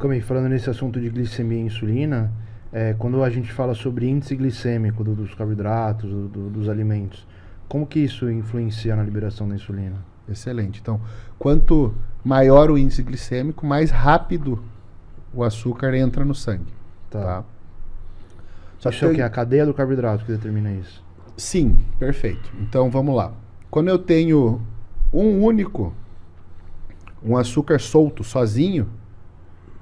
Camille, falando nesse assunto de glicemia e insulina, quando a gente fala sobre índice glicêmico dos carboidratos, dos alimentos, como que isso influencia na liberação da insulina? Excelente. Então, quanto maior o índice glicêmico, mais rápido o açúcar entra no sangue. Tá? Só isso é o que? A cadeia do carboidrato que determina isso? Sim, perfeito. Então, vamos lá. Quando eu tenho um açúcar solto, sozinho,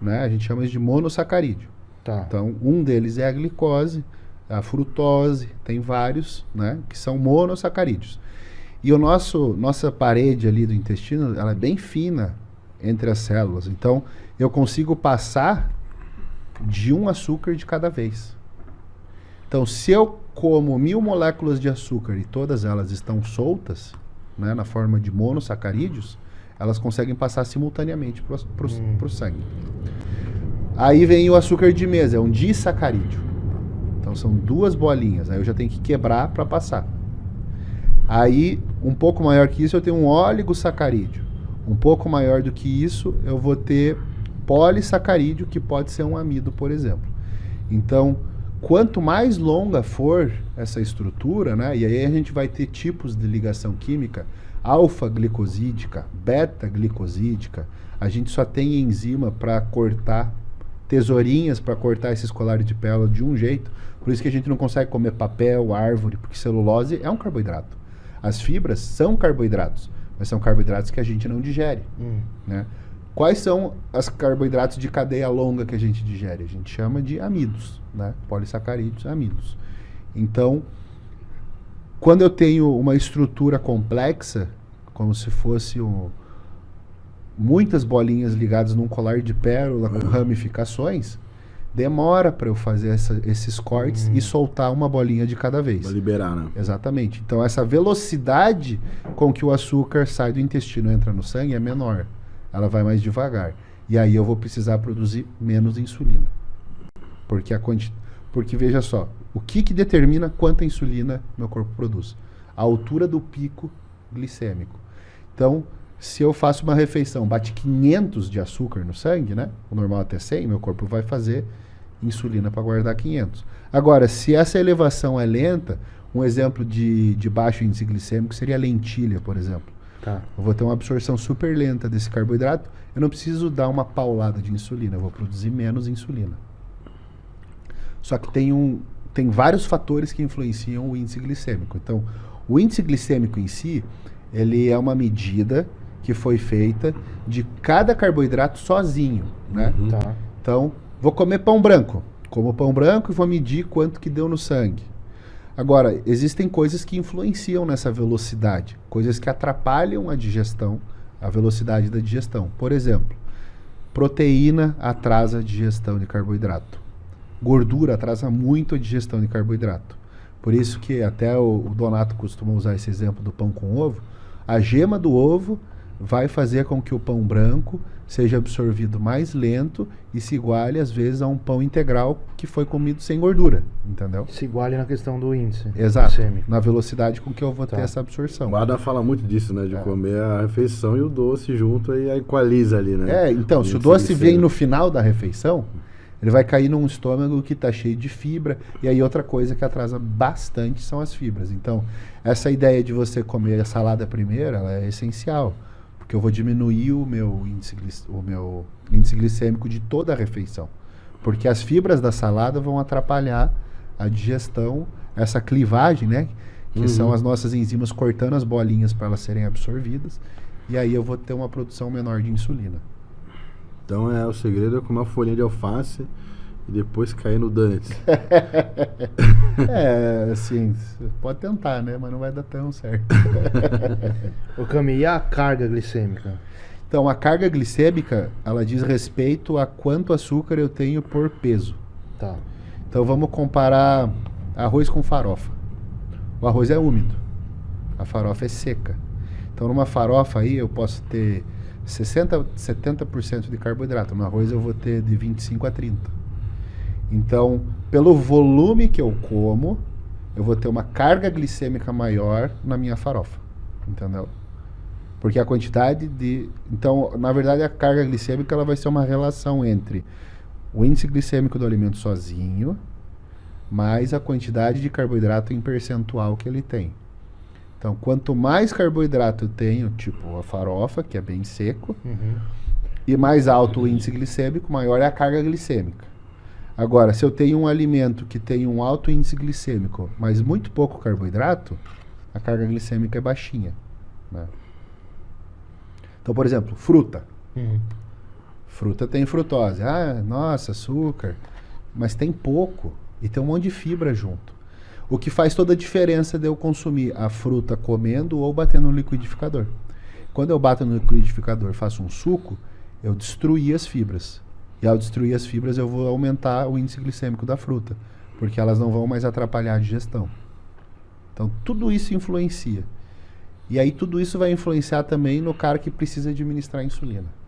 né, a gente chama isso de monossacarídeo. Tá. Então, um deles é a glicose, a frutose, tem vários, né, que são monossacarídeos. E nossa parede ali do intestino, ela é bem fina entre as células. Então, eu consigo passar de um açúcar de cada vez. Então, se eu como 1000 moléculas de açúcar e todas elas estão soltas, né, na forma de monossacarídeos, elas conseguem passar simultaneamente para o sangue. Aí vem o açúcar de mesa, é um disacarídeo. Então, são 2 bolinhas. Aí eu já tenho que quebrar para passar. Aí, um pouco maior que isso, eu tenho um oligosacarídeo. Um pouco maior do que isso, eu vou ter polissacarídeo, que pode ser um amido, por exemplo. Então, quanto mais longa for essa estrutura, né, e aí a gente vai ter tipos de ligação química, alfa-glicosídica, beta-glicosídica, a gente só tem enzima para cortar, tesourinhas para cortar esses colares de pérola de um jeito, por isso que a gente não consegue comer papel, árvore, porque celulose é um carboidrato. As fibras são carboidratos, mas são carboidratos que a gente não digere. Né? Quais são os carboidratos de cadeia longa que a gente digere? A gente chama de amidos, né? Polissacarídeos, amidos. Então, quando eu tenho uma estrutura complexa, como se fosse muitas bolinhas ligadas num colar de pérola com ramificações, demora para eu fazer esses cortes e soltar uma bolinha de cada vez. Pra liberar, né? Exatamente. Então, essa velocidade com que o açúcar sai do intestino e entra no sangue é menor. Ela vai mais devagar. E aí eu vou precisar produzir menos insulina. Porque veja só, o que determina quanta insulina meu corpo produz? A altura do pico glicêmico. Então, se eu faço uma refeição, bate 500 de açúcar no sangue, né? O normal até 100, meu corpo vai fazer insulina para guardar 500. Agora, se essa elevação é lenta, um exemplo de baixo índice glicêmico seria a lentilha, por exemplo. Tá. Eu vou ter uma absorção super lenta desse carboidrato, eu não preciso dar uma paulada de insulina, eu vou produzir menos insulina. Só que tem vários fatores que influenciam o índice glicêmico. Então, o índice glicêmico em si, ele é uma medida que foi feita de cada carboidrato sozinho, né? Tá. Então, vou comer pão branco. Como pão branco e vou medir quanto que deu no sangue. Agora, existem coisas que influenciam nessa velocidade, coisas que atrapalham a digestão, a velocidade da digestão. Por exemplo, proteína atrasa a digestão de carboidrato. Gordura atrasa muito a digestão de carboidrato. Por isso que até o Donato costuma usar esse exemplo do pão com ovo. A gema do ovo vai fazer com que o pão branco seja absorvido mais lento e se iguale, às vezes, a um pão integral que foi comido sem gordura, entendeu? Se iguale na questão do índice. Exato, glicêmico. na velocidade com que eu vou ter essa absorção. O Guarda fala muito disso, né? De comer a refeição e o doce junto e equaliza ali, né? Então, se o doce vem no final da refeição, ele vai cair num estômago que está cheio de fibra. E aí outra coisa que atrasa bastante são as fibras. Então, essa ideia de você comer a salada primeiro, ela é essencial. Porque eu vou diminuir o meu índice glicêmico de toda a refeição. Porque as fibras da salada vão atrapalhar a digestão, essa clivagem, né? Que são as nossas enzimas cortando as bolinhas para elas serem absorvidas. E aí eu vou ter uma produção menor de insulina. Então o segredo é comer uma folhinha de alface e depois cair no donuts. Assim, pode tentar, né? Mas não vai dar tão certo. Ô Camille, e a carga glicêmica? Então, a carga glicêmica, ela diz respeito a quanto açúcar eu tenho por peso. Tá. Então, vamos comparar arroz com farofa. O arroz é úmido, a farofa é seca. Então, numa farofa aí, eu posso ter 70% de carboidrato. No arroz, eu vou ter de 25 a 30. Então, pelo volume que eu como, eu vou ter uma carga glicêmica maior na minha farofa. Entendeu? Porque a quantidade de... Então, na verdade, a carga glicêmica ela vai ser uma relação entre o índice glicêmico do alimento sozinho mais a quantidade de carboidrato em percentual que ele tem. Então, quanto mais carboidrato eu tenho, tipo a farofa, que é bem seco, e mais alto o índice glicêmico, maior é a carga glicêmica. Agora, se eu tenho um alimento que tem um alto índice glicêmico, mas muito pouco carboidrato, a carga glicêmica é baixinha, né? Então, por exemplo, fruta. Fruta tem frutose. Ah, nossa, açúcar. Mas tem pouco e tem um monte de fibra junto. O que faz toda a diferença de eu consumir a fruta comendo ou batendo no liquidificador. Quando eu bato no liquidificador e faço um suco, eu destruí as fibras. E ao destruir as fibras, eu vou aumentar o índice glicêmico da fruta, porque elas não vão mais atrapalhar a digestão. Então, tudo isso influencia. E aí, tudo isso vai influenciar também no cara que precisa administrar insulina.